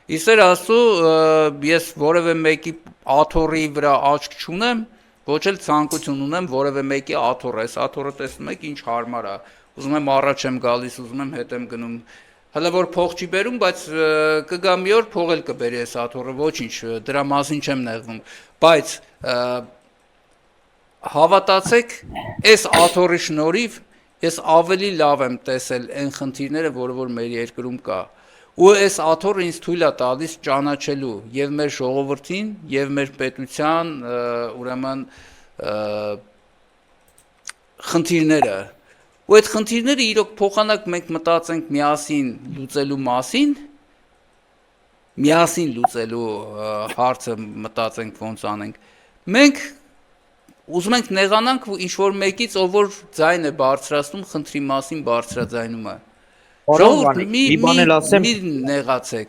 Իսեր ասու ես որևէ մեկի աթոռի վրա աչք չունեմ, ոչ էլ ցանկություն ունեմ որևէ մեկի աթոռ, այս աթոռը տեսնում եք ինչ հարմար է, ուզում եմ առաջ եմ գալիս, ուզում եմ հետ եմ գնում, հələ որ փող չի բերում, բայց կգա մի օր փող էլ կբերի այս աթոռը, ոչինչ, դրա մասին չեմ նեղվում, բայց հավատացեք, այս աթոռի շնորհիվ ես ավելի լավ եմ տեսել այն խնդիրները, որ մեր երկրում կա։ Ու այս աթոռը ինձ թույլ է տալիս ճանաչելու եւ մեր ժողովրդին եւ մեր պետության ուրեմն խնդիրները ու այդ խնդիրները իրոք փոխանակ մենք մտածենք միասին լուծելու մասին միասին լուծելու հարցը մտածենք ոնց անենք մենք ուզում ենք նեղանանք ինչ որ մեկից ով որ ձայն է բարձրացնում խնդրի մասին բարձրաձայնում է Ժողովուրդ մի նեղացեք